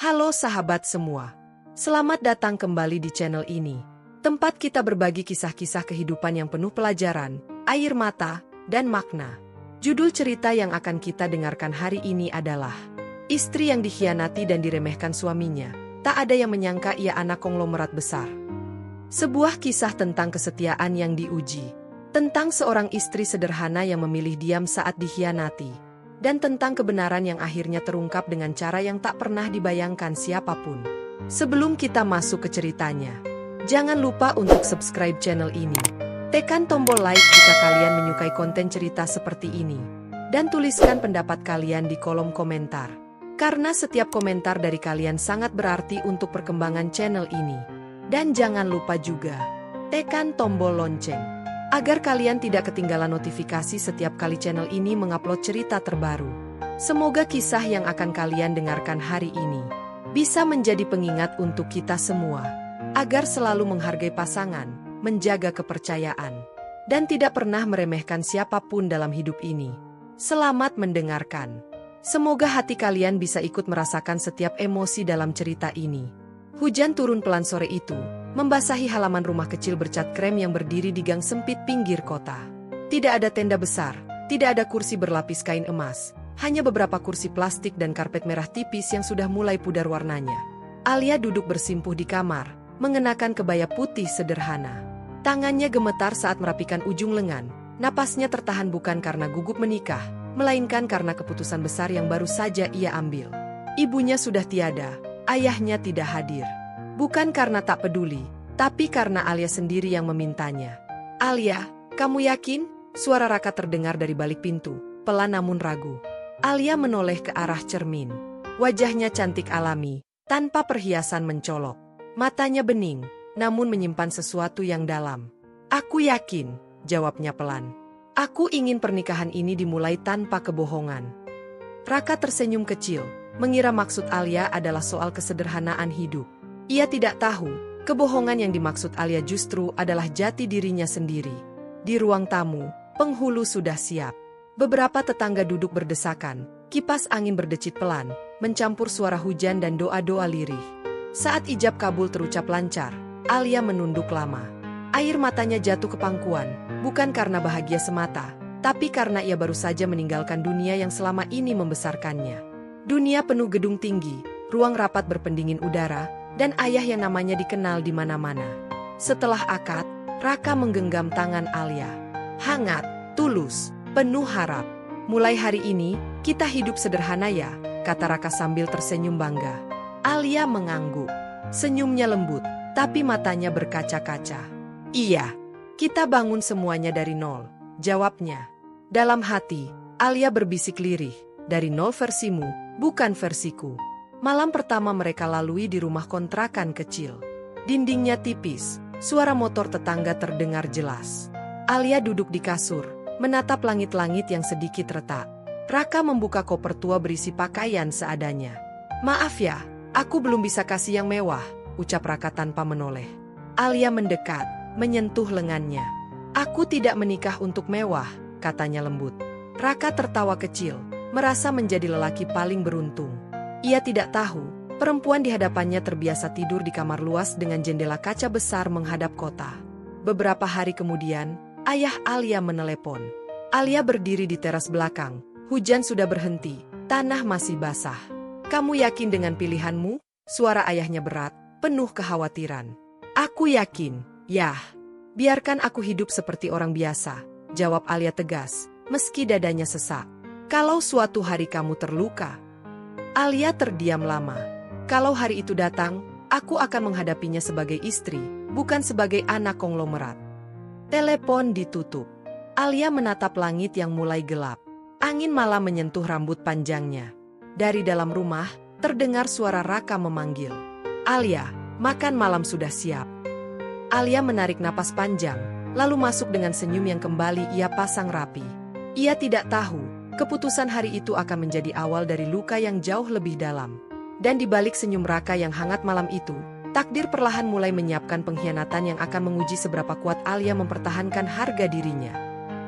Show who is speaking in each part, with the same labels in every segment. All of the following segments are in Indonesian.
Speaker 1: Halo sahabat semua. Selamat datang kembali di channel ini. Tempat kita berbagi kisah-kisah kehidupan yang penuh pelajaran, air mata, dan makna. Judul cerita yang akan kita dengarkan hari ini adalah istri yang dikhianati dan diremehkan suaminya. Tak ada yang menyangka ia anak konglomerat besar. Sebuah kisah tentang kesetiaan yang diuji. Tentang seorang istri sederhana yang memilih diam saat dikhianati. Dan tentang kebenaran yang akhirnya terungkap dengan cara yang tak pernah dibayangkan siapapun. Sebelum kita masuk ke ceritanya, jangan lupa untuk subscribe channel ini. Tekan tombol like jika kalian menyukai konten cerita seperti ini. Dan tuliskan pendapat kalian di kolom komentar. Karena setiap komentar dari kalian sangat berarti untuk perkembangan channel ini. Dan jangan lupa juga, tekan tombol lonceng. Agar kalian tidak ketinggalan notifikasi setiap kali channel ini mengupload cerita terbaru. Semoga kisah yang akan kalian dengarkan hari ini bisa menjadi pengingat untuk kita semua. Agar selalu menghargai pasangan, menjaga kepercayaan, dan tidak pernah meremehkan siapapun dalam hidup ini. Selamat mendengarkan. Semoga hati kalian bisa ikut merasakan setiap emosi dalam cerita ini. Hujan turun pelan sore itu, membasahi halaman rumah kecil bercat krem yang berdiri di gang sempit pinggir kota. Tidak ada tenda besar, tidak ada kursi berlapis kain emas, hanya beberapa kursi plastik dan karpet merah tipis yang sudah mulai pudar warnanya. Alia duduk bersimpuh di kamar, mengenakan kebaya putih sederhana. Tangannya gemetar saat merapikan ujung lengan, napasnya tertahan bukan karena gugup menikah, melainkan karena keputusan besar yang baru saja ia ambil. Ibunya sudah tiada, ayahnya tidak hadir. Bukan karena tak peduli, tapi karena Alia sendiri yang memintanya. "Alia, kamu yakin?" Suara Raka terdengar dari balik pintu, pelan namun ragu. Alia menoleh ke arah cermin. Wajahnya cantik alami, tanpa perhiasan mencolok. Matanya bening, namun menyimpan sesuatu yang dalam. "Aku yakin," jawabnya pelan. "Aku ingin pernikahan ini dimulai tanpa kebohongan." Raka tersenyum kecil, mengira maksud Alia adalah soal kesederhanaan hidup. Ia tidak tahu, kebohongan yang dimaksud Alia justru adalah jati dirinya sendiri. Di ruang tamu, penghulu sudah siap. Beberapa tetangga duduk berdesakan, kipas angin berdecit pelan, mencampur suara hujan dan doa-doa lirih. Saat ijab kabul terucap lancar, Alia menunduk lama. Air matanya jatuh ke pangkuan, bukan karena bahagia semata, tapi karena ia baru saja meninggalkan dunia yang selama ini membesarkannya. Dunia penuh gedung tinggi, ruang rapat berpendingin udara, dan ayah yang namanya dikenal di mana-mana. Setelah akad, Raka menggenggam tangan Alia. Hangat, tulus, penuh harap. "Mulai hari ini, kita hidup sederhana ya," kata Raka sambil tersenyum bangga. Alia mengangguk. Senyumnya lembut, tapi matanya berkaca-kaca. "Iya, kita bangun semuanya dari nol," jawabnya. Dalam hati, Alia berbisik lirih, "Dari nol versimu, bukan versiku." Malam pertama mereka lalui di rumah kontrakan kecil. Dindingnya tipis, suara motor tetangga terdengar jelas. Alia duduk di kasur, menatap langit-langit yang sedikit retak. Raka membuka koper tua berisi pakaian seadanya. "Maaf ya, aku belum bisa kasih yang mewah," ucap Raka tanpa menoleh. Alia mendekat, menyentuh lengannya. "Aku tidak menikah untuk mewah," katanya lembut. Raka tertawa kecil, merasa menjadi lelaki paling beruntung. Ia tidak tahu, perempuan di hadapannya terbiasa tidur di kamar luas dengan jendela kaca besar menghadap kota. Beberapa hari kemudian, ayah Alia menelepon. Alia berdiri di teras belakang, hujan sudah berhenti, tanah masih basah. "Kamu yakin dengan pilihanmu?" Suara ayahnya berat, penuh kekhawatiran. "Aku yakin, yah. Biarkan aku hidup seperti orang biasa," jawab Alia tegas, meski dadanya sesak. "Kalau suatu hari kamu terluka..." Alia terdiam lama. "Kalau hari itu datang, aku akan menghadapinya sebagai istri, bukan sebagai anak konglomerat." Telepon ditutup. Alia menatap langit yang mulai gelap. Angin malam menyentuh rambut panjangnya. Dari dalam rumah, terdengar suara Raka memanggil. "Alia, makan malam sudah siap." Alia menarik napas panjang, lalu masuk dengan senyum yang kembali ia pasang rapi. Ia tidak tahu, keputusan hari itu akan menjadi awal dari luka yang jauh lebih dalam. Dan di balik senyum Raka yang hangat malam itu, takdir perlahan mulai menyiapkan pengkhianatan yang akan menguji seberapa kuat Alia mempertahankan harga dirinya.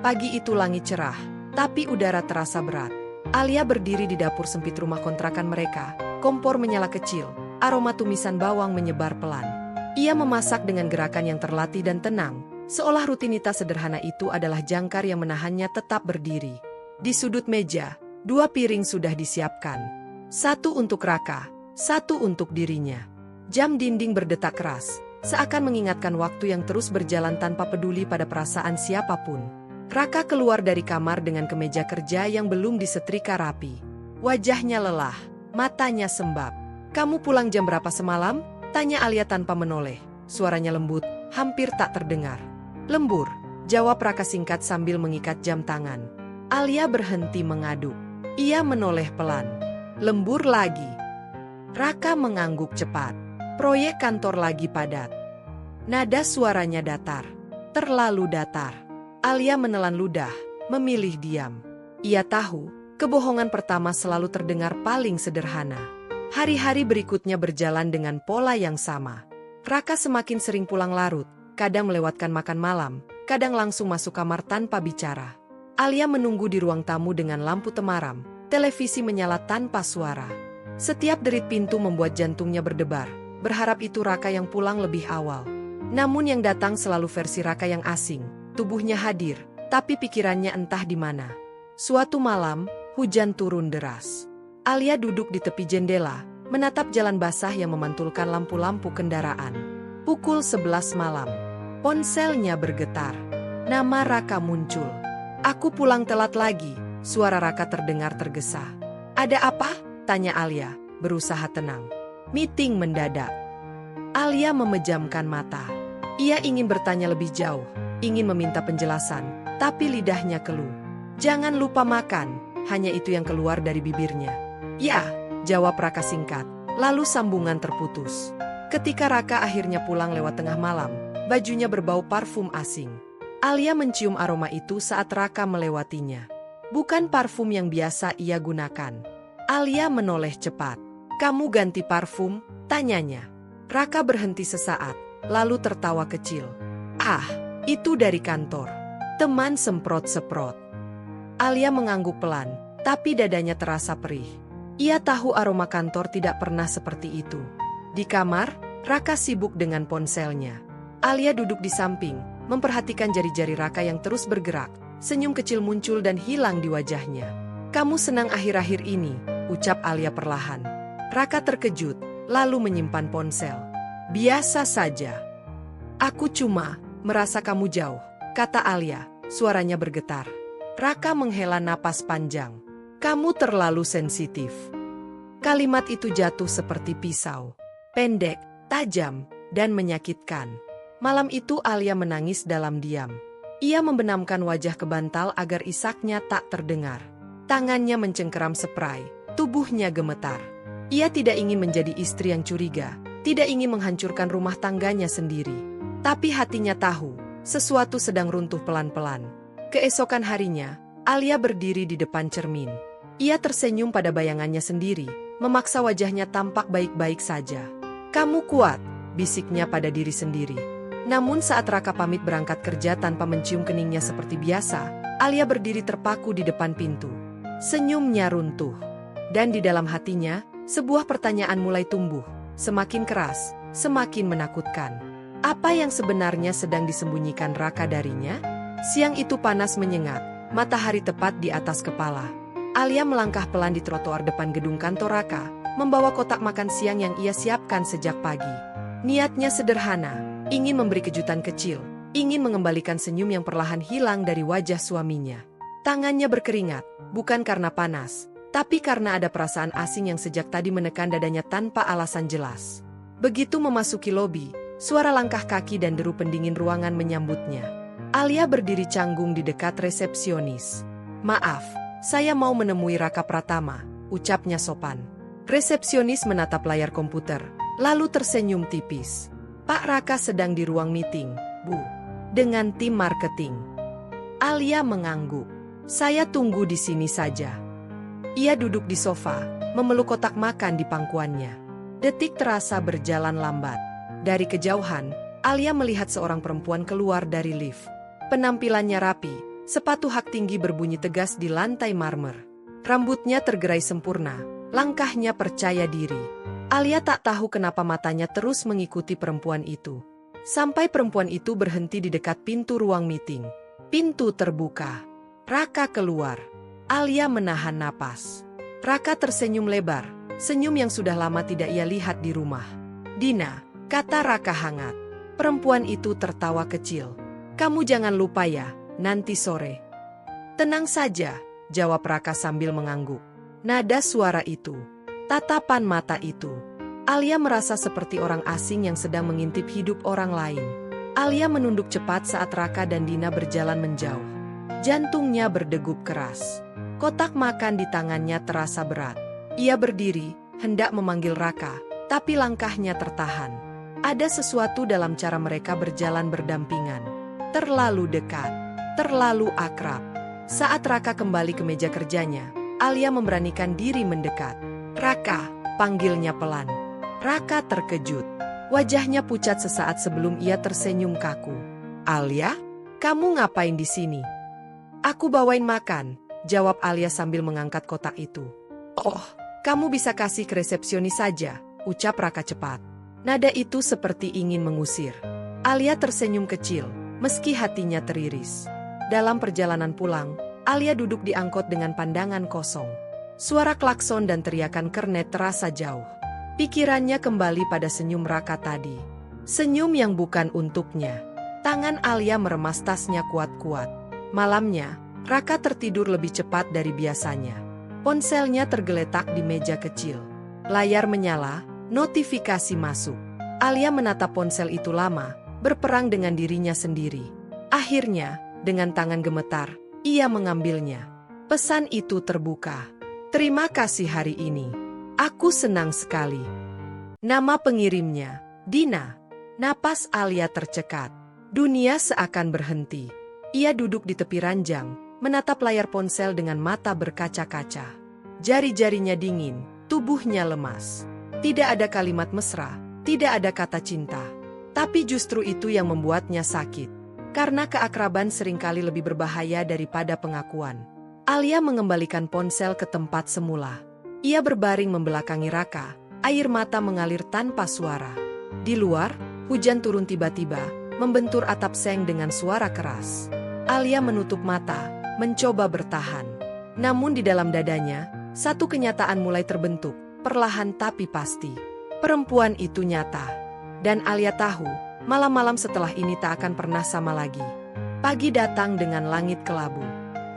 Speaker 1: Pagi itu langit cerah, tapi udara terasa berat. Alia berdiri di dapur sempit rumah kontrakan mereka, Kompor menyala kecil, aroma tumisan bawang menyebar pelan. Ia memasak dengan gerakan yang terlatih dan tenang, seolah rutinitas sederhana itu adalah jangkar yang menahannya tetap berdiri. Di sudut meja, 2 piring sudah disiapkan. 1 untuk Raka, 1 untuk dirinya. Jam dinding berdetak keras, seakan mengingatkan waktu yang terus berjalan tanpa peduli pada perasaan siapapun. Raka keluar dari kamar dengan kemeja kerja yang belum disetrika rapi. Wajahnya lelah, matanya sembab. "Kamu pulang jam berapa semalam?" tanya Alia tanpa menoleh. Suaranya lembut, hampir tak terdengar. "Lembur," jawab Raka singkat sambil mengikat jam tangan. Alia berhenti mengaduk. Ia menoleh pelan. "Lembur lagi." Raka mengangguk cepat. "Proyek kantor lagi padat." Nada suaranya datar. Terlalu datar. Alia menelan ludah, memilih diam. Ia tahu, kebohongan pertama selalu terdengar paling sederhana. Hari-hari berikutnya berjalan dengan pola yang sama. Raka semakin sering pulang larut, kadang melewatkan makan malam, kadang langsung masuk kamar tanpa bicara. Alia menunggu di ruang tamu dengan lampu temaram, televisi menyala tanpa suara. Setiap derit pintu membuat jantungnya berdebar, berharap itu Raka yang pulang lebih awal. Namun yang datang selalu versi Raka yang asing, tubuhnya hadir, tapi pikirannya entah di mana. Suatu malam, hujan turun deras. Alia duduk di tepi jendela, menatap jalan basah yang memantulkan lampu-lampu kendaraan. Pukul 11 malam. Ponselnya bergetar. Nama Raka muncul. "Aku pulang telat lagi," suara Raka terdengar tergesa. "Ada apa?" tanya Alia, berusaha tenang. "Meeting mendadak." Alia memejamkan mata. Ia ingin bertanya lebih jauh, ingin meminta penjelasan, tapi lidahnya keluh. "Jangan lupa makan," hanya itu yang keluar dari bibirnya. "Ya," jawab Raka singkat, lalu sambungan terputus. Ketika Raka akhirnya pulang lewat tengah malam, bajunya berbau parfum asing. Alia mencium aroma itu saat Raka melewatinya. Bukan parfum yang biasa ia gunakan. Alia menoleh cepat. "Kamu ganti parfum?" tanyanya. Raka berhenti sesaat, lalu tertawa kecil. "Ah, itu dari kantor. Teman semprot-semprot." Alia mengangguk pelan, tapi dadanya terasa perih. Ia tahu aroma kantor tidak pernah seperti itu. Di kamar, Raka sibuk dengan ponselnya. Alia duduk di samping, memperhatikan jari-jari Raka yang terus bergerak. Senyum kecil muncul dan hilang di wajahnya. "Kamu senang akhir-akhir ini?" ucap Alia perlahan. Raka terkejut, lalu menyimpan ponsel. "Biasa saja. Aku cuma merasa kamu jauh," kata Alia, suaranya bergetar. Raka menghela napas panjang. "Kamu terlalu sensitif." Kalimat itu jatuh seperti pisau. Pendek, tajam, dan menyakitkan. Malam itu Alia menangis dalam diam. Ia membenamkan wajah ke bantal agar isaknya tak terdengar. Tangannya mencengkeram spray, tubuhnya gemetar. Ia tidak ingin menjadi istri yang curiga, tidak ingin menghancurkan rumah tangganya sendiri. Tapi hatinya tahu, sesuatu sedang runtuh pelan-pelan. Keesokan harinya, Alia berdiri di depan cermin. Ia tersenyum pada bayangannya sendiri, memaksa wajahnya tampak baik-baik saja. "Kamu kuat," bisiknya pada diri sendiri. Namun saat Raka pamit berangkat kerja tanpa mencium keningnya seperti biasa, Alia berdiri terpaku di depan pintu. Senyumnya runtuh. Dan di dalam hatinya, sebuah pertanyaan mulai tumbuh, semakin keras, semakin menakutkan. Apa yang sebenarnya sedang disembunyikan Raka darinya? Siang itu panas menyengat, matahari tepat di atas kepala. Alia melangkah pelan di trotoar depan gedung kantor Raka, membawa kotak makan siang yang ia siapkan sejak pagi. Niatnya sederhana, ingin memberi kejutan kecil, ingin mengembalikan senyum yang perlahan hilang dari wajah suaminya. Tangannya berkeringat, bukan karena panas, tapi karena ada perasaan asing yang sejak tadi menekan dadanya tanpa alasan jelas. Begitu memasuki lobi, suara langkah kaki dan deru pendingin ruangan menyambutnya. Alia berdiri canggung di dekat resepsionis. "Maaf, saya mau menemui Raka Pratama," ucapnya sopan. Resepsionis menatap layar komputer, lalu tersenyum tipis. "Pak Raka sedang di ruang meeting, Bu. Dengan tim marketing." Alia mengangguk. "Saya tunggu di sini saja." Ia duduk di sofa, memeluk kotak makan di pangkuannya. Detik terasa berjalan lambat. Dari kejauhan, Alia melihat seorang perempuan keluar dari lift. Penampilannya rapi, sepatu hak tinggi berbunyi tegas di lantai marmer. Rambutnya tergerai sempurna, Langkahnya percaya diri. Alia tak tahu kenapa matanya terus mengikuti perempuan itu. Sampai perempuan itu berhenti di dekat pintu ruang meeting. Pintu terbuka. Raka keluar. Alia menahan napas. Raka tersenyum lebar, senyum yang sudah lama tidak ia lihat di rumah. "Dina," kata Raka hangat. Perempuan itu tertawa kecil. "Kamu jangan lupa ya, nanti sore." "Tenang saja," jawab Raka sambil mengangguk. Nada suara itu, tatapan mata itu. Alia merasa seperti orang asing yang sedang mengintip hidup orang lain. Alia menunduk cepat saat Raka dan Dina berjalan menjauh. Jantungnya berdegup keras. Kotak makan di tangannya terasa berat. Ia berdiri, hendak memanggil Raka, tapi langkahnya tertahan. Ada sesuatu dalam cara mereka berjalan berdampingan. Terlalu dekat, terlalu akrab. Saat Raka kembali ke meja kerjanya, Alia memberanikan diri mendekat. "Raka," panggilnya pelan. Raka terkejut. Wajahnya pucat sesaat sebelum ia tersenyum kaku. "Alia, kamu ngapain di sini?" "Aku bawain makan," jawab Alia sambil mengangkat kotak itu. "Oh, kamu bisa kasih ke resepsionis saja," ucap Raka cepat. Nada itu seperti ingin mengusir. Alia tersenyum kecil, meski hatinya teriris. Dalam perjalanan pulang, Alia duduk di angkot dengan pandangan kosong. Suara klakson dan teriakan kernet terasa jauh. Pikirannya kembali pada senyum Raka tadi. Senyum yang bukan untuknya. Tangan Alia meremas tasnya kuat-kuat. Malamnya, Raka tertidur lebih cepat dari biasanya. Ponselnya tergeletak di meja kecil. Layar menyala, notifikasi masuk. Alia menatap ponsel itu lama, berperang dengan dirinya sendiri. Akhirnya, dengan tangan gemetar, ia mengambilnya. Pesan itu terbuka. "Terima kasih hari ini. Aku senang sekali." Nama pengirimnya, Dina. Napas Alia tercekat. Dunia seakan berhenti. Ia duduk di tepi ranjang, menatap layar ponsel dengan mata berkaca-kaca. Jari-jarinya dingin, tubuhnya lemas. Tidak ada kalimat mesra, tidak ada kata cinta. Tapi justru itu yang membuatnya sakit. Karena keakraban seringkali lebih berbahaya daripada pengakuan. Alia mengembalikan ponsel ke tempat semula. Ia berbaring membelakangi Raka, air mata mengalir tanpa suara. Di luar, hujan turun tiba-tiba, membentur atap seng dengan suara keras. Alia menutup mata, mencoba bertahan. Namun di dalam dadanya, satu kenyataan mulai terbentuk, perlahan tapi pasti. Perempuan itu nyata. Dan Alia tahu, malam-malam setelah ini tak akan pernah sama lagi. Pagi datang dengan langit kelabu.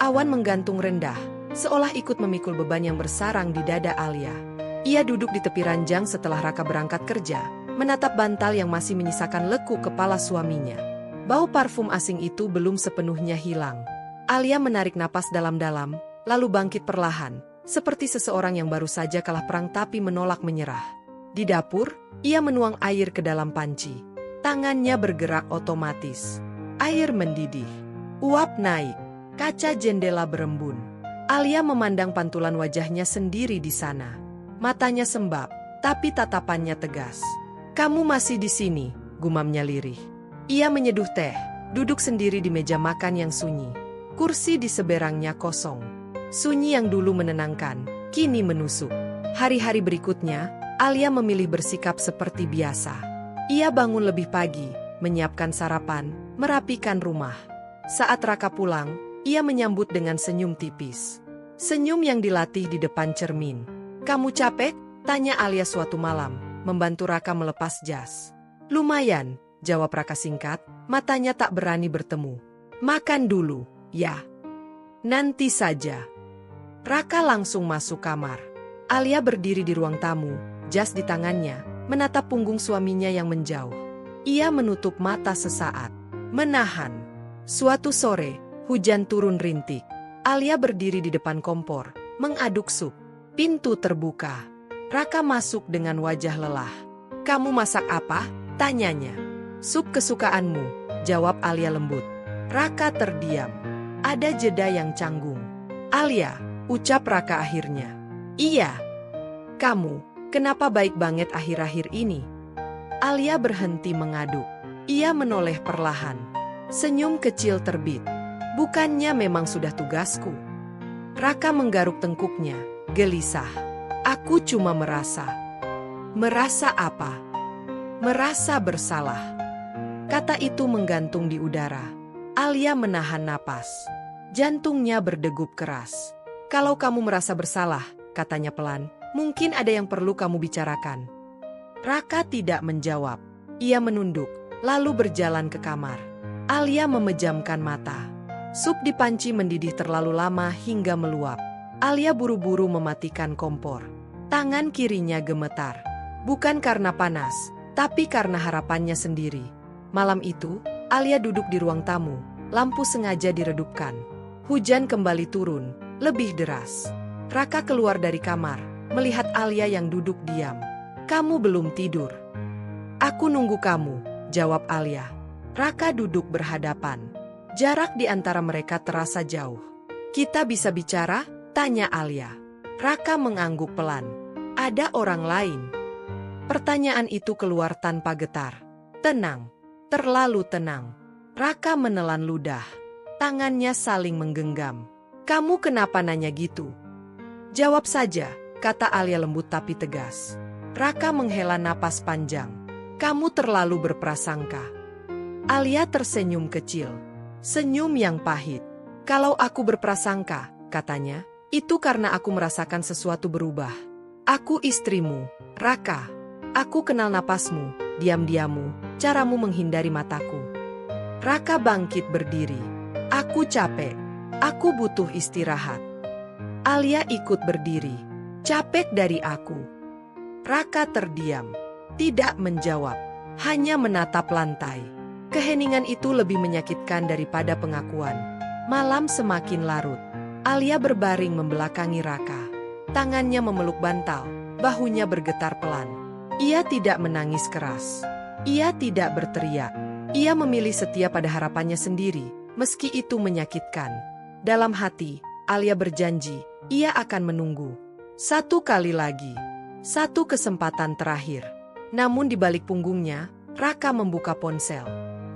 Speaker 1: Awan menggantung rendah, seolah ikut memikul beban yang bersarang di dada Alia. Ia duduk di tepi ranjang setelah Raka berangkat kerja, menatap bantal yang masih menyisakan lekuk kepala suaminya. Bau parfum asing itu belum sepenuhnya hilang. Alia menarik napas dalam-dalam, lalu bangkit perlahan, seperti seseorang yang baru saja kalah perang tapi menolak menyerah. Di dapur, ia menuang air ke dalam panci. Tangannya bergerak otomatis. Air mendidih. Uap naik. Kaca jendela berembun. Alia memandang pantulan wajahnya sendiri di sana. Matanya sembab, tapi tatapannya tegas. "Kamu masih di sini," gumamnya lirih. Ia menyeduh teh, duduk sendiri di meja makan yang sunyi. Kursi di seberangnya kosong. Sunyi yang dulu menenangkan, kini menusuk. Hari-hari berikutnya, Alia memilih bersikap seperti biasa. Ia bangun lebih pagi, menyiapkan sarapan, merapikan rumah. Saat Raka pulang, ia menyambut dengan senyum tipis. Senyum yang dilatih di depan cermin. "Kamu capek?" tanya Alia suatu malam, membantu Raka melepas jas. "Lumayan," jawab Raka singkat, matanya tak berani bertemu. "Makan dulu, ya." "Nanti saja." Raka langsung masuk kamar. Alia berdiri di ruang tamu, jas di tangannya, menatap punggung suaminya yang menjauh. Ia menutup mata sesaat, menahan. Suatu sore, hujan turun rintik. Alia berdiri di depan kompor, mengaduk sup. Pintu terbuka. Raka masuk dengan wajah lelah. "Kamu masak apa?" tanyanya. "Sup kesukaanmu," jawab Alia lembut. Raka terdiam. Ada jeda yang canggung. "Alia," ucap Raka akhirnya. "Iya." "Kamu kenapa baik banget akhir-akhir ini?" Alia berhenti mengaduk. Ia menoleh perlahan. Senyum kecil terbit. "Bukannya memang sudah tugasku?" Raka menggaruk tengkuknya, gelisah. Aku cuma merasa. Merasa apa? Merasa bersalah. Kata itu menggantung di udara. Alia menahan napas. Jantungnya berdegup keras. Kalau kamu merasa bersalah, katanya pelan, mungkin ada yang perlu kamu bicarakan. Raka tidak menjawab. Ia menunduk, lalu berjalan ke kamar. Alia memejamkan mata. Sup di panci mendidih terlalu lama hingga meluap. Alia buru-buru mematikan kompor. Tangan kirinya gemetar. Bukan karena panas, tapi karena harapannya sendiri. Malam itu, Alia duduk di ruang tamu. Lampu sengaja diredupkan. Hujan kembali turun, lebih deras. Raka keluar dari kamar, melihat Alia yang duduk diam. Kamu belum tidur. Aku nunggu kamu, jawab Alia. Raka duduk berhadapan. Jarak di antara mereka terasa jauh. Kita bisa bicara? Tanya Alia. Raka mengangguk pelan. Ada orang lain. Pertanyaan itu keluar tanpa getar. Tenang. Terlalu tenang. Raka menelan ludah. Tangannya saling menggenggam. Kamu kenapa nanya gitu? Jawab saja, kata Alia lembut tapi tegas. Raka menghela napas panjang. Kamu terlalu berprasangka. Alia tersenyum kecil. Senyum yang pahit. Kalau aku berprasangka, katanya, itu karena aku merasakan sesuatu berubah. Aku istrimu, Raka. Aku kenal napasmu, diam-diammu, caramu menghindari mataku. Raka bangkit berdiri. Aku capek. Aku butuh istirahat. Alia ikut berdiri. Capek dari aku. Raka terdiam. Tidak menjawab. Hanya menatap lantai. Keheningan itu lebih menyakitkan daripada pengakuan. Malam semakin larut. Alia berbaring membelakangi Raka. Tangannya memeluk bantal, bahunya bergetar pelan. Ia tidak menangis keras. Ia tidak berteriak. Ia memilih setia pada harapannya sendiri, meski itu menyakitkan. Dalam hati, Alia berjanji, ia akan menunggu. Satu kali lagi. Satu kesempatan terakhir. Namun di balik punggungnya, Raka membuka ponsel.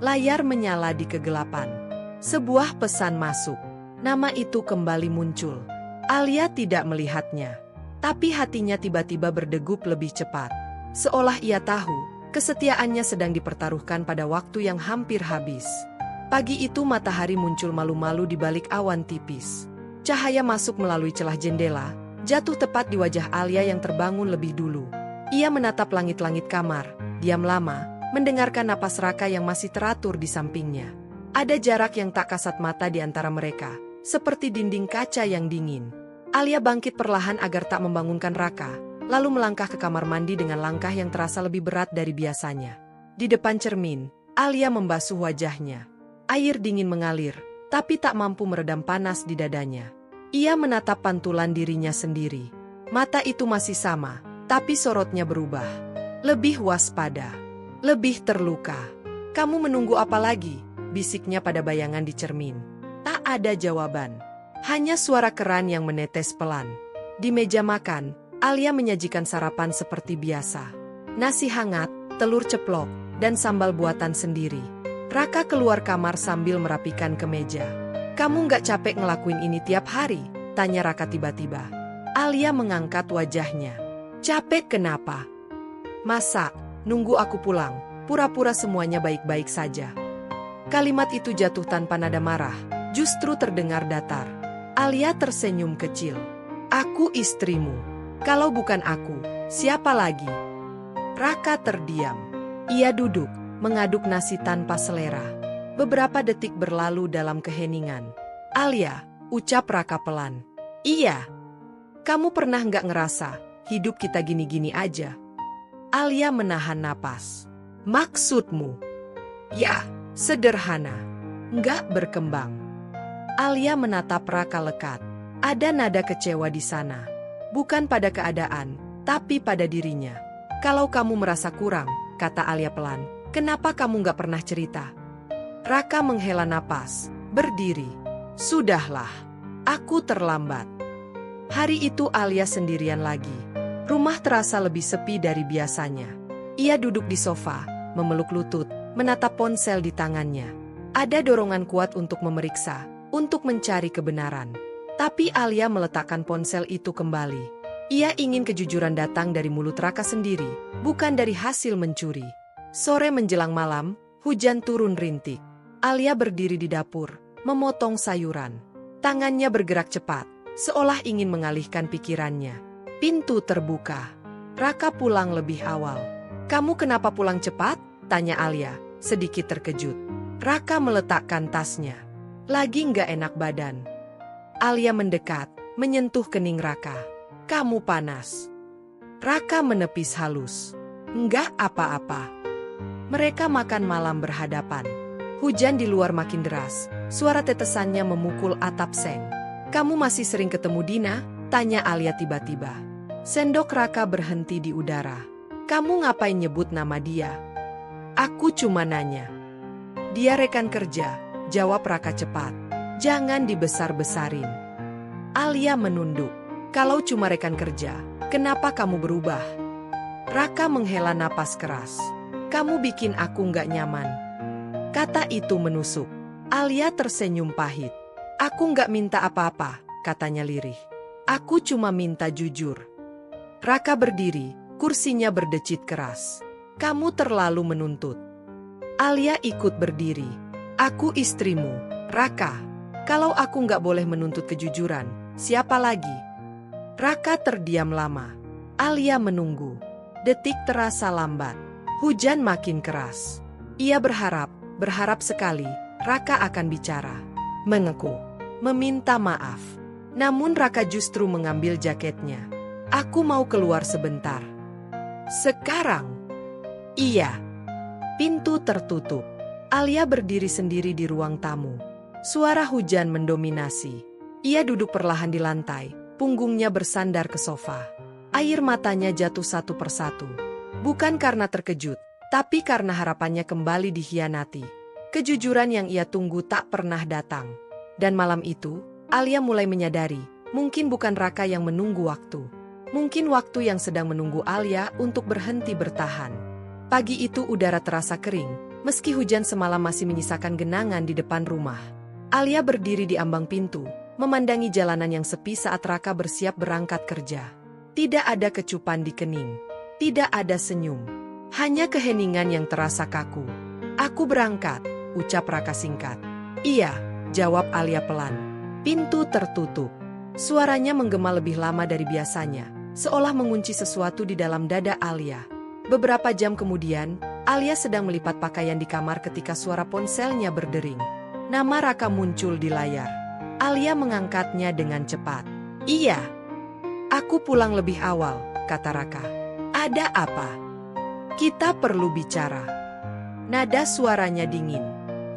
Speaker 1: Layar menyala di kegelapan. Sebuah pesan masuk. Nama itu kembali muncul. Alia tidak melihatnya. Tapi hatinya tiba-tiba berdegup lebih cepat. Seolah ia tahu, kesetiaannya sedang dipertaruhkan pada waktu yang hampir habis. Pagi itu matahari muncul malu-malu di balik awan tipis. Cahaya masuk melalui celah jendela, jatuh tepat di wajah Alia yang terbangun lebih dulu. Ia menatap langit-langit kamar, diam lama, mendengarkan napas Raka yang masih teratur di sampingnya. Ada jarak yang tak kasat mata di antara mereka, seperti dinding kaca yang dingin. Alia bangkit perlahan agar tak membangunkan Raka, lalu melangkah ke kamar mandi dengan langkah yang terasa lebih berat dari biasanya. Di depan cermin, Alia membasuh wajahnya. Air dingin mengalir, tapi tak mampu meredam panas di dadanya. Ia menatap pantulan dirinya sendiri. Mata itu masih sama, tapi sorotnya berubah. Lebih waspada. Lebih terluka. Kamu menunggu apa lagi? Bisiknya pada bayangan di cermin. Tak ada jawaban. Hanya suara keran yang menetes pelan. Di meja makan, Alia menyajikan sarapan seperti biasa. Nasi hangat, telur ceplok, dan sambal buatan sendiri. Raka keluar kamar sambil merapikan kemeja. Kamu nggak capek ngelakuin ini tiap hari? Tanya Raka tiba-tiba. Alia mengangkat wajahnya. Capek kenapa? Masa, nunggu aku pulang, pura-pura semuanya baik-baik saja. Kalimat itu jatuh tanpa nada marah, justru terdengar datar. Alia tersenyum kecil. Aku istrimu. Kalau bukan aku, siapa lagi? Raka terdiam. Ia duduk, mengaduk nasi tanpa selera. Beberapa detik berlalu dalam keheningan. Alia, ucap Raka pelan. Iya. Kamu pernah nggak ngerasa, hidup kita gini-gini aja? Alia menahan napas. Maksudmu? Ya, sederhana. Nggak berkembang. Alia menatap Raka lekat. Ada nada kecewa di sana. Bukan pada keadaan, tapi pada dirinya. Kalau kamu merasa kurang, kata Alia pelan, kenapa kamu nggak pernah cerita? Raka menghela napas, berdiri. Sudahlah, aku terlambat. Hari itu Alia sendirian lagi. Rumah terasa lebih sepi dari biasanya. Ia duduk di sofa, memeluk lutut, menatap ponsel di tangannya. Ada dorongan kuat untuk memeriksa, untuk mencari kebenaran. Tapi Alia meletakkan ponsel itu kembali. Ia ingin kejujuran datang dari mulut Raka sendiri, bukan dari hasil mencuri. Sore menjelang malam, hujan turun rintik. Alia berdiri di dapur, memotong sayuran. Tangannya bergerak cepat, seolah ingin mengalihkan pikirannya. Pintu terbuka. Raka pulang lebih awal. "Kamu kenapa pulang cepat?" tanya Alia, sedikit terkejut. Raka meletakkan tasnya. "Lagi nggak enak badan." Alia mendekat, menyentuh kening Raka. "Kamu panas." Raka menepis halus. "Enggak apa-apa." Mereka makan malam berhadapan. Hujan di luar makin deras, suara tetesannya memukul atap seng. "Kamu masih sering ketemu Dina?" tanya Alia tiba-tiba. Sendok Raka berhenti di udara. "Kamu ngapain nyebut nama dia?" "Aku cuma nanya." "Dia rekan kerja," jawab Raka cepat. "Jangan dibesar-besarin." Alia menunduk. "Kalau cuma rekan kerja, kenapa kamu berubah?" Raka menghela napas keras. "Kamu bikin aku nggak nyaman." Kata itu menusuk. Alia tersenyum pahit. "Aku nggak minta apa-apa," katanya lirih. "Aku cuma minta jujur." Raka berdiri, kursinya berdecit keras. "Kamu terlalu menuntut." Alia ikut berdiri. "Aku istrimu, Raka. Kalau aku nggak boleh menuntut kejujuran, siapa lagi?" Raka terdiam lama. Alia menunggu. Detik terasa lambat. Hujan makin keras. Ia berharap sekali Raka akan bicara, mengeku, meminta maaf. Namun Raka justru mengambil jaketnya. "Aku mau keluar sebentar." "Sekarang?" "Iya." Pintu tertutup. Alia berdiri sendiri di ruang tamu. Suara hujan mendominasi. Ia duduk perlahan di lantai, punggungnya bersandar ke sofa. Air matanya jatuh satu persatu. Bukan karena terkejut, tapi karena harapannya kembali dikhianati. Kejujuran yang ia tunggu tak pernah datang. Dan malam itu, Alia mulai menyadari, mungkin bukan Raka yang menunggu waktu. Mungkin waktu yang sedang menunggu Alia untuk berhenti bertahan. Pagi itu udara terasa kering, meski hujan semalam masih menyisakan genangan di depan rumah. Alia berdiri di ambang pintu, memandangi jalanan yang sepi saat Raka bersiap berangkat kerja. Tidak ada kecupan di kening. Tidak ada senyum. Hanya keheningan yang terasa kaku. "Aku berangkat," ucap Raka singkat. "Iya," jawab Alia pelan. Pintu tertutup. Suaranya menggema lebih lama dari biasanya, seolah mengunci sesuatu di dalam dada Alia. Beberapa jam kemudian, Alia sedang melipat pakaian di kamar ketika suara ponselnya berdering. Nama Raka muncul di layar. Alia mengangkatnya dengan cepat. "Iya." "Aku pulang lebih awal," kata Raka. "Ada apa?" "Kita perlu bicara." Nada suaranya dingin,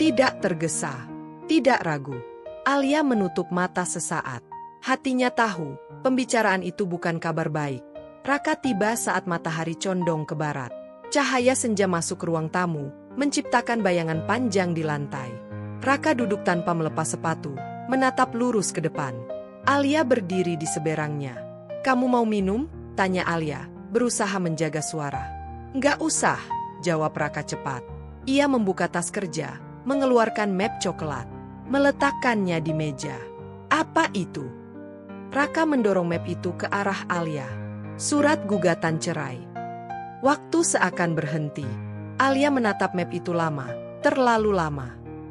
Speaker 1: tidak tergesa, tidak ragu. Alia menutup mata sesaat. Hatinya tahu, pembicaraan itu bukan kabar baik. Raka tiba saat matahari condong ke barat. Cahaya senja masuk ke ruang tamu, menciptakan bayangan panjang di lantai. Raka duduk tanpa melepas sepatu, menatap lurus ke depan. Alia berdiri di seberangnya. "Kamu mau minum?" tanya Alia, berusaha menjaga suara. "Nggak usah," jawab Raka cepat. Ia membuka tas kerja, mengeluarkan map coklat, meletakkannya di meja. "Apa itu?" Raka mendorong map itu ke arah Alia. "Surat gugatan cerai." Waktu seakan berhenti. Alia menatap map itu lama, terlalu lama.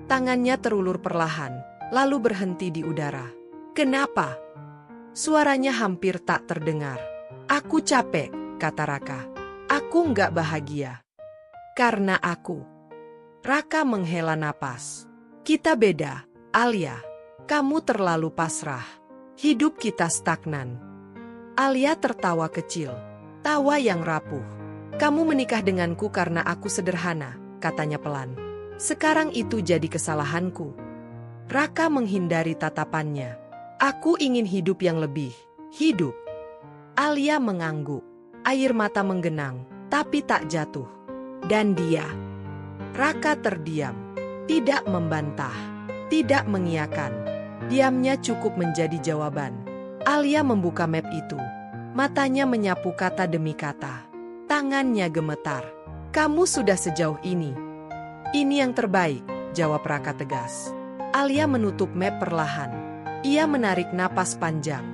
Speaker 1: Tangannya terulur perlahan, lalu berhenti di udara. "Kenapa?" Suaranya hampir tak terdengar. "Aku capek," kata Raka. "Aku nggak bahagia. Karena aku." Raka menghela napas. "Kita beda, Alia. Kamu terlalu pasrah. Hidup kita stagnan." Alia tertawa kecil. Tawa yang rapuh. "Kamu menikah denganku karena aku sederhana," katanya pelan. "Sekarang itu jadi kesalahanku." Raka menghindari tatapannya. "Aku ingin hidup yang lebih hidup." Alia mengangguk. Air mata menggenang, tapi tak jatuh. "Dan dia?" Raka terdiam. Tidak membantah. Tidak mengiyakan. Diamnya cukup menjadi jawaban. Alia membuka map itu. Matanya menyapu kata demi kata. Tangannya gemetar. "Kamu sudah sejauh ini." "Ini yang terbaik," jawab Raka tegas. Alia menutup map perlahan. Ia menarik napas panjang.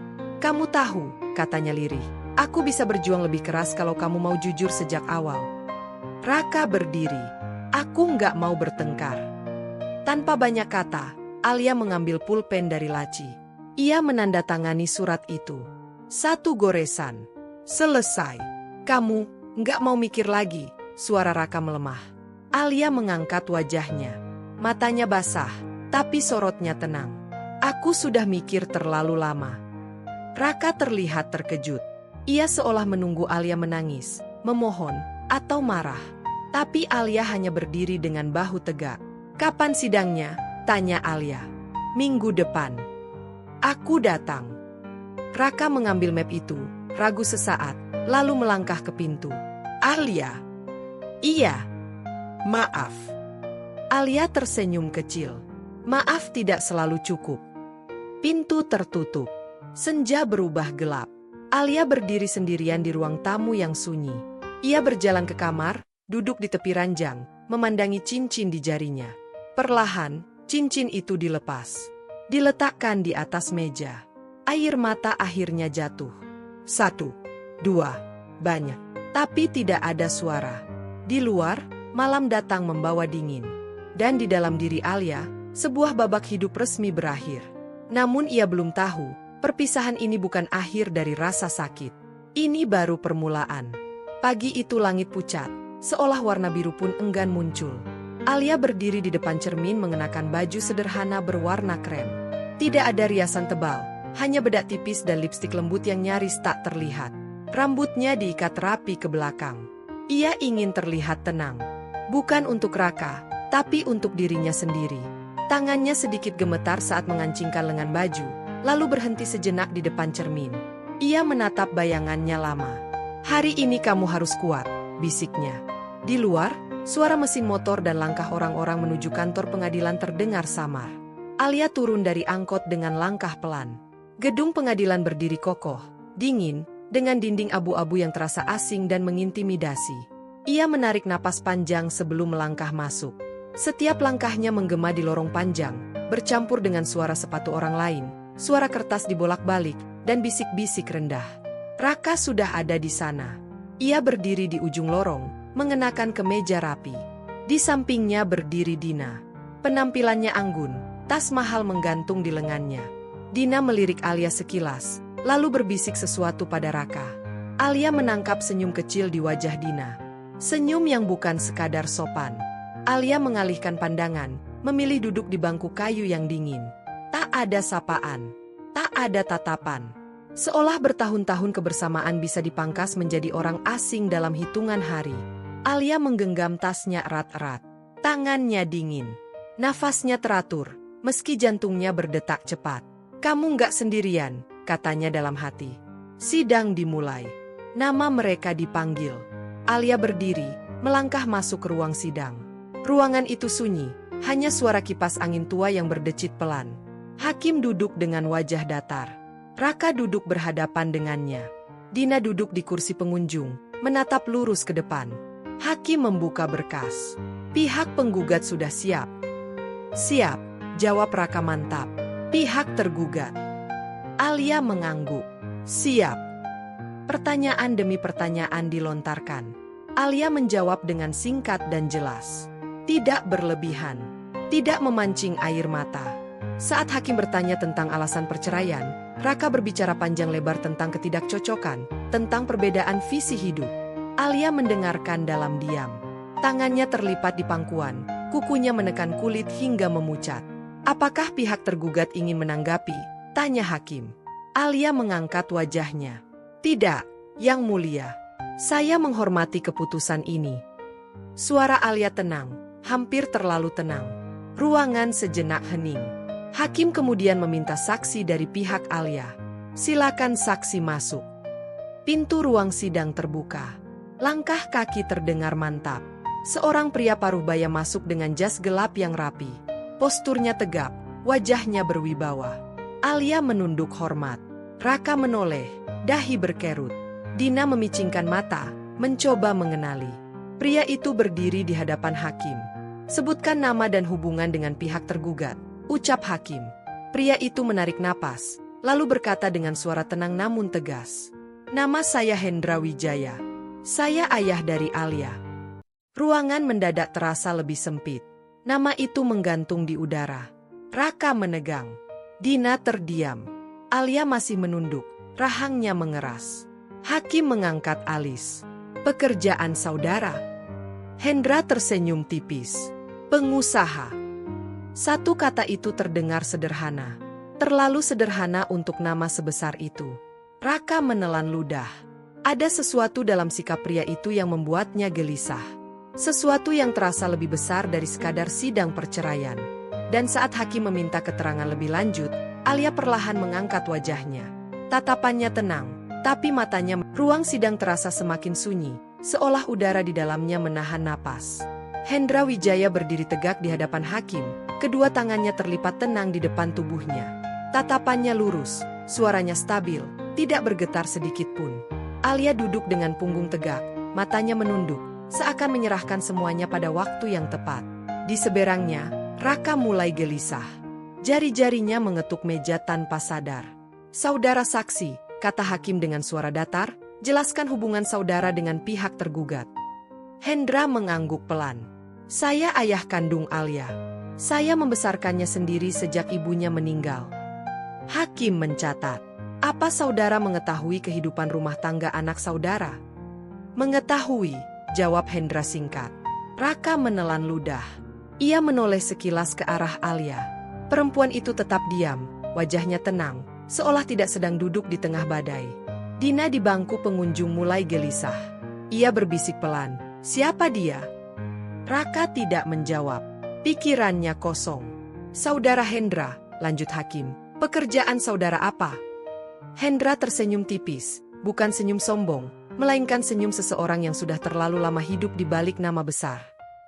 Speaker 1: Kamu tahu, katanya lirih, aku bisa berjuang lebih keras kalau kamu mau jujur sejak awal. Raka berdiri. Aku nggak mau bertengkar. Tanpa banyak kata, Alia mengambil pulpen dari laci. Ia menandatangani surat itu. 1 goresan. Selesai. Kamu nggak mau mikir lagi, suara Raka melemah. Alia mengangkat wajahnya. Matanya basah, tapi sorotnya tenang. Aku sudah mikir terlalu lama. Raka terlihat terkejut. Ia seolah menunggu Alia menangis, memohon, atau marah. Tapi Alia hanya berdiri dengan bahu tegak. Kapan sidangnya? Tanya Alia. Minggu depan. Aku datang. Raka mengambil map itu, ragu sesaat, lalu melangkah ke pintu. Alia. Iya. Maaf. Alia tersenyum kecil. Maaf tidak selalu cukup. Pintu tertutup. Senja berubah gelap. Alia berdiri sendirian di ruang tamu yang sunyi. Ia berjalan ke kamar, duduk di tepi ranjang, memandangi cincin di jarinya. Perlahan, cincin itu dilepas. Diletakkan di atas meja. Air mata akhirnya jatuh. 1, 2, banyak. Tapi tidak ada suara. Di luar, malam datang membawa dingin. Dan di dalam diri Alia, sebuah babak hidup resmi berakhir. Namun ia belum tahu, perpisahan ini bukan akhir dari rasa sakit. Ini baru permulaan. Pagi itu langit pucat, seolah warna biru pun enggan muncul. Alia berdiri di depan cermin mengenakan baju sederhana berwarna krem. Tidak ada riasan tebal, hanya bedak tipis dan lipstik lembut yang nyaris tak terlihat. Rambutnya diikat rapi ke belakang. Ia ingin terlihat tenang. Bukan untuk Raka, tapi untuk dirinya sendiri. Tangannya sedikit gemetar saat mengancingkan lengan baju, lalu berhenti sejenak di depan cermin. Ia menatap bayangannya lama. Hari ini kamu harus kuat, bisiknya. Di luar, suara mesin motor dan langkah orang-orang menuju kantor pengadilan terdengar samar. Alia turun dari angkot dengan langkah pelan. Gedung pengadilan berdiri kokoh, dingin, dengan dinding abu-abu yang terasa asing dan mengintimidasi. Ia menarik napas panjang sebelum melangkah masuk. Setiap langkahnya menggema di lorong panjang, bercampur dengan suara sepatu orang lain, suara kertas dibolak-balik, dan bisik-bisik rendah. Raka sudah ada di sana. Ia berdiri di ujung lorong, mengenakan kemeja rapi. Di sampingnya berdiri Dina. Penampilannya anggun, tas mahal menggantung di lengannya. Dina melirik Alia sekilas, lalu berbisik sesuatu pada Raka. Alia menangkap senyum kecil di wajah Dina. Senyum yang bukan sekadar sopan. Alia mengalihkan pandangan, memilih duduk di bangku kayu yang dingin. Tak ada sapaan, tak ada tatapan. Seolah bertahun-tahun kebersamaan bisa dipangkas menjadi orang asing dalam hitungan hari. Alia menggenggam tasnya erat-erat. Tangannya dingin. Nafasnya teratur, meski jantungnya berdetak cepat. Kamu nggak sendirian, katanya dalam hati. Sidang dimulai. Nama mereka dipanggil. Alia berdiri, melangkah masuk ke ruang sidang. Ruangan itu sunyi, hanya suara kipas angin tua yang berdecit pelan. Hakim duduk dengan wajah datar. Raka duduk berhadapan dengannya. Dina duduk di kursi pengunjung, menatap lurus ke depan. Hakim membuka berkas. Pihak penggugat sudah siap. Siap, jawab Raka mantap. Pihak tergugat. Alia mengangguk. Siap. Pertanyaan demi pertanyaan dilontarkan. Alia menjawab dengan singkat dan jelas. Tidak berlebihan. Tidak memancing air mata. Saat hakim bertanya tentang alasan perceraian, Raka berbicara panjang lebar tentang ketidakcocokan, tentang perbedaan visi hidup. Alia mendengarkan dalam diam. Tangannya terlipat di pangkuan, kukunya menekan kulit hingga memucat. Apakah pihak tergugat ingin menanggapi? Tanya hakim. Alia mengangkat wajahnya. Tidak, Yang Mulia. Saya menghormati keputusan ini. Suara Alia tenang, hampir terlalu tenang. Ruangan sejenak hening. Hakim kemudian meminta saksi dari pihak Alia. Silakan saksi masuk. Pintu ruang sidang terbuka. Langkah kaki terdengar mantap. Seorang pria paruh baya masuk dengan jas gelap yang rapi. Posturnya tegap, wajahnya berwibawa. Alia menunduk hormat. Raka menoleh, dahi berkerut. Dina memicingkan mata, mencoba mengenali. Pria itu berdiri di hadapan hakim. Sebutkan nama dan hubungan dengan pihak tergugat, ucap hakim. Pria itu menarik napas, lalu berkata dengan suara tenang namun tegas. Nama saya Hendra Wijaya. Saya ayah dari Alia. Ruangan mendadak terasa lebih sempit. Nama itu menggantung di udara. Raka menegang. Dina terdiam. Alia masih menunduk, rahangnya mengeras. Hakim mengangkat alis. Pekerjaan saudara. Hendra tersenyum tipis. Pengusaha. Satu kata itu terdengar sederhana. Terlalu sederhana untuk nama sebesar itu. Raka menelan ludah. Ada sesuatu dalam sikap pria itu yang membuatnya gelisah. Sesuatu yang terasa lebih besar dari sekadar sidang perceraian. Dan saat hakim meminta keterangan lebih lanjut, Alia perlahan mengangkat wajahnya. Tatapannya tenang, tapi matanya. Ruang sidang terasa semakin sunyi, seolah udara di dalamnya menahan napas. Hendra Wijaya berdiri tegak di hadapan hakim, kedua tangannya terlipat tenang di depan tubuhnya. Tatapannya lurus, suaranya stabil, tidak bergetar sedikit pun. Alia duduk dengan punggung tegak, matanya menunduk, seakan menyerahkan semuanya pada waktu yang tepat. Di seberangnya, Raka mulai gelisah. Jari-jarinya mengetuk meja tanpa sadar. Saudara saksi, kata hakim dengan suara datar, jelaskan hubungan saudara dengan pihak tergugat. Hendra mengangguk pelan. Saya ayah kandung Alia. Saya membesarkannya sendiri sejak ibunya meninggal. Hakim mencatat. Apa saudara mengetahui kehidupan rumah tangga anak saudara? Mengetahui, jawab Hendra singkat. Raka menelan ludah. Ia menoleh sekilas ke arah Alia. Perempuan itu tetap diam, wajahnya tenang, seolah tidak sedang duduk di tengah badai. Dina di bangku pengunjung mulai gelisah. Ia berbisik pelan, siapa dia? Raka tidak menjawab. Pikirannya kosong. Saudara Hendra, lanjut hakim, pekerjaan saudara apa? Hendra tersenyum tipis, bukan senyum sombong, melainkan senyum seseorang yang sudah terlalu lama hidup di balik nama besar.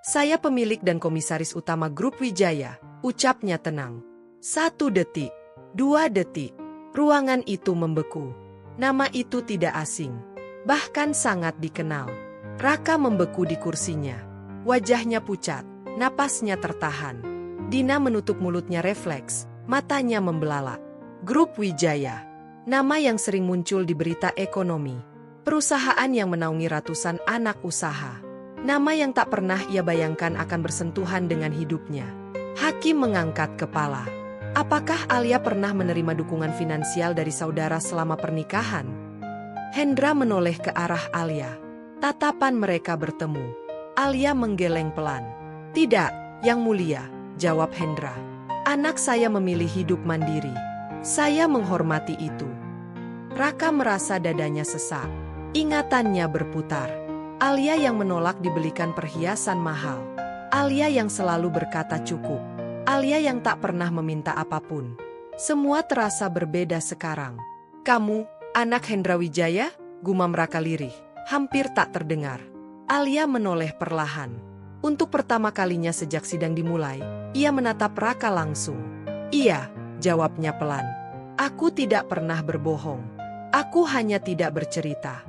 Speaker 1: Saya pemilik dan komisaris utama Grup Wijaya, ucapnya tenang. 1 detik, 2 detik, ruangan itu membeku. Nama itu tidak asing, bahkan sangat dikenal. Raka membeku di kursinya. Wajahnya pucat, napasnya tertahan. Dina menutup mulutnya refleks, matanya membelalak. Grup Wijaya, nama yang sering muncul di berita ekonomi. Perusahaan yang menaungi ratusan anak usaha. Nama yang tak pernah ia bayangkan akan bersentuhan dengan hidupnya. Hakim mengangkat kepala. Apakah Alia pernah menerima dukungan finansial dari saudara selama pernikahan? Hendra menoleh ke arah Alia. Tatapan mereka bertemu. Alia menggeleng pelan. Tidak, Yang Mulia, jawab Hendra. Anak saya memilih hidup mandiri. Saya menghormati itu. Raka merasa dadanya sesak. Ingatannya berputar. Alia yang menolak dibelikan perhiasan mahal. Alia yang selalu berkata cukup. Alia yang tak pernah meminta apapun. Semua terasa berbeda sekarang. Kamu, anak Hendra Wijaya? Gumam Raka lirih, hampir tak terdengar. Alia menoleh perlahan. Untuk pertama kalinya sejak sidang dimulai, ia menatap Raka langsung. Iya, jawabnya pelan. Aku tidak pernah berbohong. Aku hanya tidak bercerita.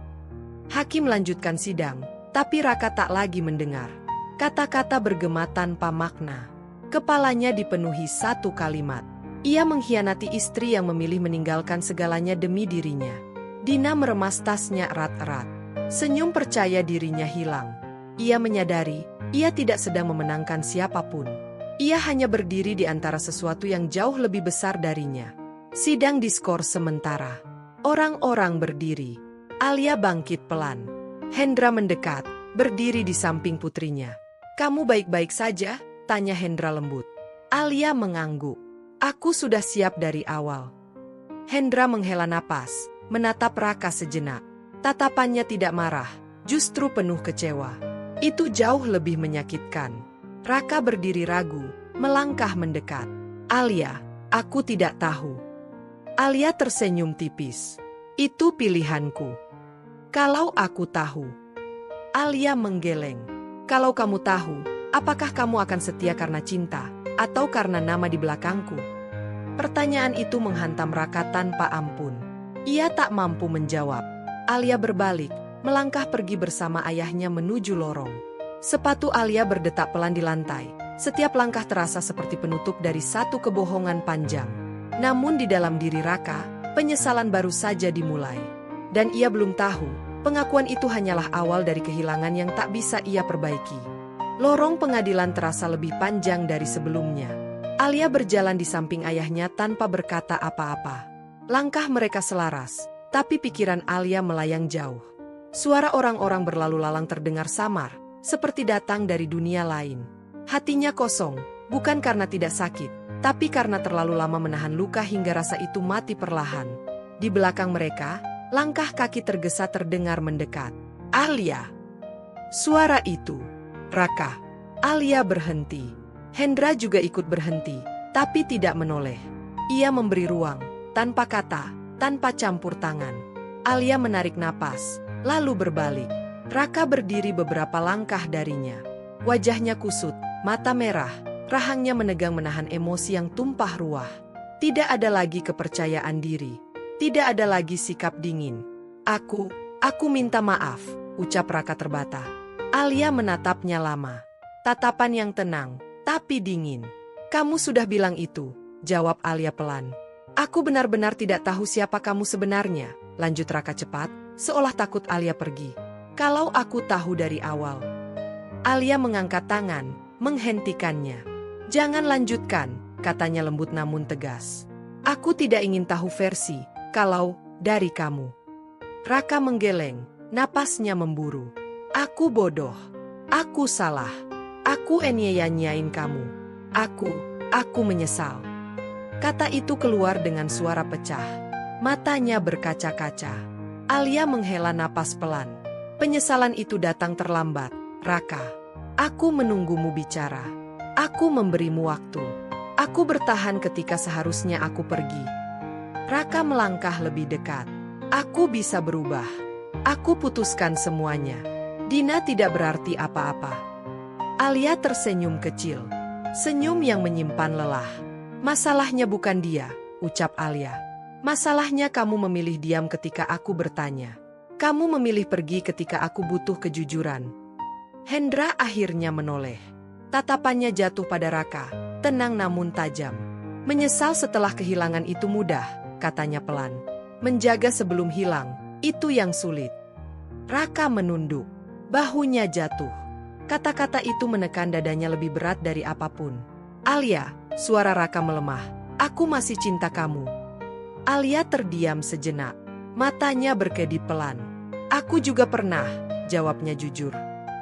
Speaker 1: Hakim lanjutkan sidang, tapi Raka tak lagi mendengar. Kata-kata bergema tanpa makna. Kepalanya dipenuhi satu kalimat. Ia mengkhianati istri yang memilih meninggalkan segalanya demi dirinya. Dina meremas tasnya erat-erat. Senyum percaya dirinya hilang. Ia menyadari, ia tidak sedang memenangkan siapapun. Ia hanya berdiri di antara sesuatu yang jauh lebih besar darinya. Sidang diskors sementara. Orang-orang berdiri. Alia bangkit pelan. Hendra mendekat, berdiri di samping putrinya. Kamu baik-baik saja? Tanya Hendra lembut. Alia mengangguk. Aku sudah siap dari awal. Hendra menghela napas, menatap Raka sejenak. Tatapannya tidak marah, justru penuh kecewa. Itu jauh lebih menyakitkan. Raka berdiri ragu, melangkah mendekat. Alia, aku tidak tahu. Alia tersenyum tipis. Itu pilihanku. Kalau aku tahu. Alia menggeleng. Kalau kamu tahu, apakah kamu akan setia karena cinta, atau karena nama di belakangku? Pertanyaan itu menghantam Raka tanpa ampun. Ia tak mampu menjawab. Alia berbalik, melangkah pergi bersama ayahnya menuju lorong. Sepatu Alia berdetak pelan di lantai. Setiap langkah terasa seperti penutup dari satu kebohongan panjang. Namun di dalam diri Raka, penyesalan baru saja dimulai. Dan ia belum tahu, pengakuan itu hanyalah awal dari kehilangan yang tak bisa ia perbaiki. Lorong pengadilan terasa lebih panjang dari sebelumnya. Alia berjalan di samping ayahnya tanpa berkata apa-apa. Langkah mereka selaras, tapi pikiran Alia melayang jauh. Suara orang-orang berlalu lalang terdengar samar, seperti datang dari dunia lain. Hatinya kosong, bukan karena tidak sakit, tapi karena terlalu lama menahan luka hingga rasa itu mati perlahan. Di belakang mereka, langkah kaki tergesa terdengar mendekat. Alia! Suara itu. Raka. Alia berhenti. Hendra juga ikut berhenti, tapi tidak menoleh. Ia memberi ruang, tanpa kata, tanpa campur tangan. Alia menarik napas, lalu berbalik. Raka berdiri beberapa langkah darinya. Wajahnya kusut, mata merah, rahangnya menegang menahan emosi yang tumpah ruah. Tidak ada lagi kepercayaan diri. Tidak ada lagi sikap dingin. Aku minta maaf, ucap Raka terbata. Alia menatapnya lama. Tatapan yang tenang, tapi dingin. Kamu sudah bilang itu, jawab Alia pelan. Aku benar-benar tidak tahu siapa kamu sebenarnya, lanjut Raka cepat, seolah takut Alia pergi. Kalau aku tahu dari awal. Alia mengangkat tangan, menghentikannya. Jangan lanjutkan, katanya lembut namun tegas. Aku tidak ingin tahu versi, kalau, dari kamu. Raka menggeleng, napasnya memburu. Aku bodoh. Aku salah. Aku nyanyain kamu. Aku menyesal. Kata itu keluar dengan suara pecah. Matanya berkaca-kaca. Alia menghela napas pelan. Penyesalan itu datang terlambat, Raka. Aku menunggumu bicara. Aku memberimu waktu. Aku bertahan ketika seharusnya aku pergi. Raka melangkah lebih dekat. Aku bisa berubah. Aku putuskan semuanya. Dina tidak berarti apa-apa. Alia tersenyum kecil. Senyum yang menyimpan lelah. Masalahnya bukan dia, ucap Alia. Masalahnya kamu memilih diam ketika aku bertanya. Kamu memilih pergi ketika aku butuh kejujuran. Hendra akhirnya menoleh. Tatapannya jatuh pada Raka, tenang namun tajam. Menyesal setelah kehilangan itu mudah, katanya pelan. Menjaga sebelum hilang, itu yang sulit. Raka menunduk, bahunya jatuh. Kata-kata itu menekan dadanya lebih berat dari apapun. Alia, suara Raka melemah, aku masih cinta kamu. Alia terdiam sejenak. Matanya berkedip pelan. Aku juga pernah, jawabnya jujur.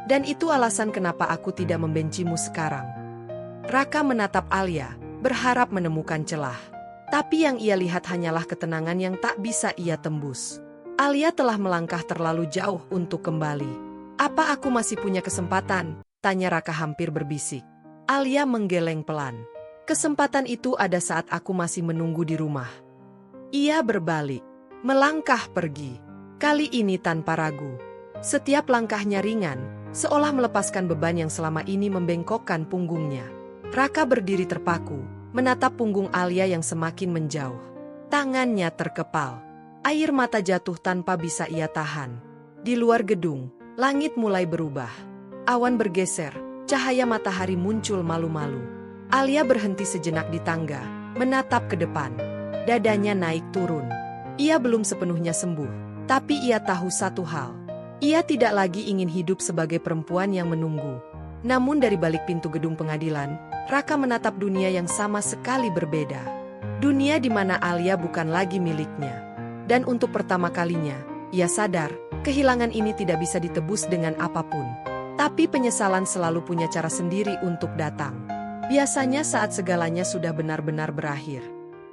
Speaker 1: Dan itu alasan kenapa aku tidak membencimu sekarang. Raka menatap Alia, berharap menemukan celah. Tapi yang ia lihat hanyalah ketenangan yang tak bisa ia tembus. Alia telah melangkah terlalu jauh untuk kembali. Apa aku masih punya kesempatan? Tanya Raka hampir berbisik. Alia menggeleng pelan. Kesempatan itu ada saat aku masih menunggu di rumah. Ia berbalik. Melangkah pergi, kali ini tanpa ragu. Setiap langkahnya ringan, seolah melepaskan beban yang selama ini membengkokkan punggungnya. Raka berdiri terpaku, menatap punggung Alia yang semakin menjauh. Tangannya terkepal, air mata jatuh tanpa bisa ia tahan. Di luar gedung, langit mulai berubah. Awan bergeser, cahaya matahari muncul malu-malu. Alia berhenti sejenak di tangga, menatap ke depan. Dadanya naik turun. Ia belum sepenuhnya sembuh, tapi ia tahu satu hal. Ia tidak lagi ingin hidup sebagai perempuan yang menunggu. Namun dari balik pintu gedung pengadilan, Raka menatap dunia yang sama sekali berbeda. Dunia di mana Alia bukan lagi miliknya. Dan untuk pertama kalinya, ia sadar, kehilangan ini tidak bisa ditebus dengan apapun. Tapi penyesalan selalu punya cara sendiri untuk datang. Biasanya saat segalanya sudah benar-benar berakhir.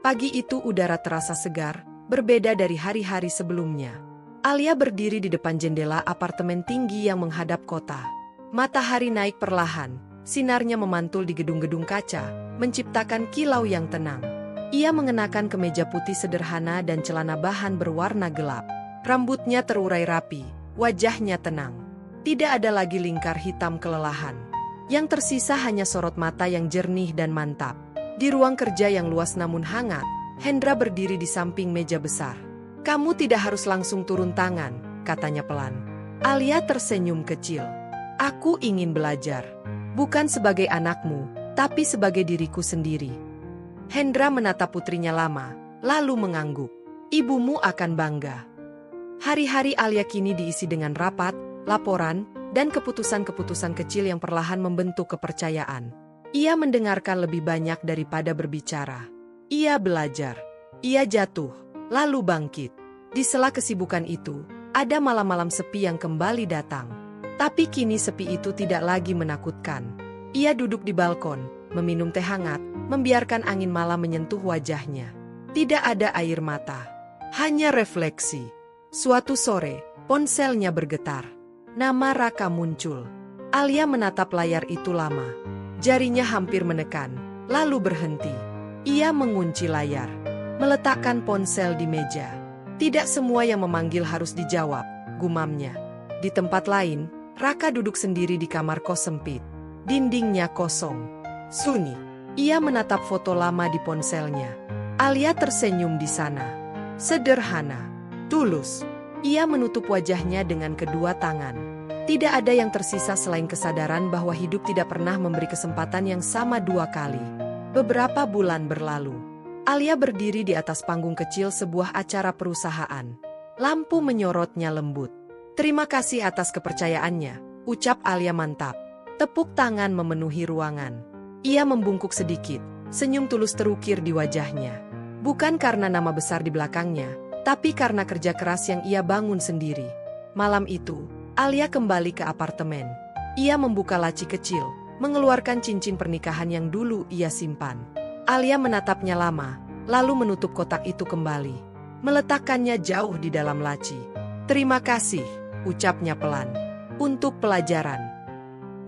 Speaker 1: Pagi itu udara terasa segar, berbeda dari hari-hari sebelumnya. Alia berdiri di depan jendela apartemen tinggi yang menghadap kota. Matahari naik perlahan, sinarnya memantul di gedung-gedung kaca, menciptakan kilau yang tenang. Ia mengenakan kemeja putih sederhana dan celana bahan berwarna gelap. Rambutnya terurai rapi, wajahnya tenang. Tidak ada lagi lingkar hitam kelelahan. Yang tersisa hanya sorot mata yang jernih dan mantap. Di ruang kerja yang luas namun hangat, Hendra berdiri di samping meja besar. Kamu tidak harus langsung turun tangan, katanya pelan. Alia tersenyum kecil. Aku ingin belajar. Bukan sebagai anakmu, tapi sebagai diriku sendiri. Hendra menatap putrinya lama, lalu mengangguk. Ibumu akan bangga. Hari-hari Alia kini diisi dengan rapat, laporan, dan keputusan-keputusan kecil yang perlahan membentuk kepercayaan. Ia mendengarkan lebih banyak daripada berbicara. Ia belajar. Ia jatuh, lalu bangkit. Di sela kesibukan itu, ada malam-malam sepi yang kembali datang. Tapi kini sepi itu tidak lagi menakutkan. Ia duduk di balkon, meminum teh hangat, membiarkan angin malam menyentuh wajahnya. Tidak ada air mata, hanya refleksi. Suatu sore, ponselnya bergetar. Nama Raka muncul. Alia menatap layar itu lama. Jarinya hampir menekan, lalu berhenti. Ia mengunci layar, meletakkan ponsel di meja. Tidak semua yang memanggil harus dijawab, gumamnya. Di tempat lain, Raka duduk sendiri di kamar kos sempit. Dindingnya kosong, sunyi. Ia menatap foto lama di ponselnya. Alia tersenyum di sana. Sederhana, tulus. Ia menutup wajahnya dengan kedua tangan. Tidak ada yang tersisa selain kesadaran bahwa hidup tidak pernah memberi kesempatan yang sama dua kali. Beberapa bulan berlalu. Alia berdiri di atas panggung kecil sebuah acara perusahaan. Lampu menyorotnya lembut. "Terima kasih atas kepercayaannya," ucap Alia mantap. Tepuk tangan memenuhi ruangan. Ia membungkuk sedikit, senyum tulus terukir di wajahnya. Bukan karena nama besar di belakangnya, tapi karena kerja keras yang ia bangun sendiri. Malam itu, Alia kembali ke apartemen. Ia membuka laci kecil, mengeluarkan cincin pernikahan yang dulu ia simpan. Alia menatapnya lama, lalu menutup kotak itu kembali. Meletakkannya jauh di dalam laci. "Terima kasih," ucapnya pelan. "Untuk pelajaran."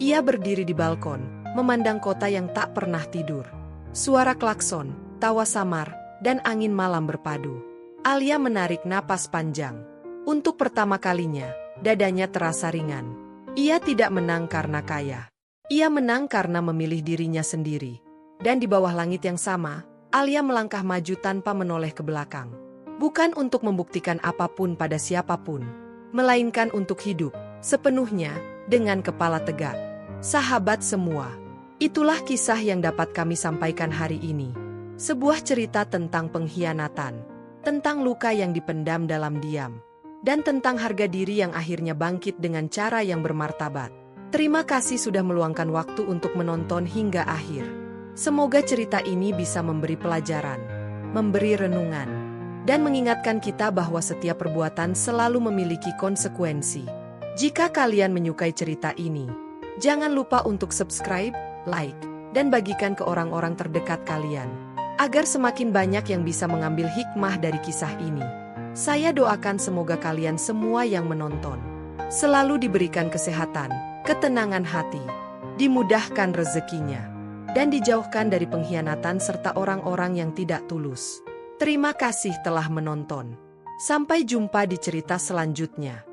Speaker 1: Ia berdiri di balkon, memandang kota yang tak pernah tidur. Suara klakson, tawa samar, dan angin malam berpadu. Alia menarik napas panjang. Untuk pertama kalinya, dadanya terasa ringan. Ia tidak menang karena kaya. Ia menang karena memilih dirinya sendiri. Dan di bawah langit yang sama, Alia melangkah maju tanpa menoleh ke belakang. Bukan untuk membuktikan apapun pada siapapun, melainkan untuk hidup sepenuhnya dengan kepala tegak. Sahabat semua, itulah kisah yang dapat kami sampaikan hari ini. Sebuah cerita tentang pengkhianatan, tentang luka yang dipendam dalam diam, dan tentang harga diri yang akhirnya bangkit dengan cara yang bermartabat. Terima kasih sudah meluangkan waktu untuk menonton hingga akhir. Semoga cerita ini bisa memberi pelajaran, memberi renungan, dan mengingatkan kita bahwa setiap perbuatan selalu memiliki konsekuensi. Jika kalian menyukai cerita ini, jangan lupa untuk subscribe, like, dan bagikan ke orang-orang terdekat kalian, agar semakin banyak yang bisa mengambil hikmah dari kisah ini. Saya doakan semoga kalian semua yang menonton selalu diberikan kesehatan, ketenangan hati, dimudahkan rezekinya, dan dijauhkan dari pengkhianatan serta orang-orang yang tidak tulus. Terima kasih telah menonton. Sampai jumpa di cerita selanjutnya.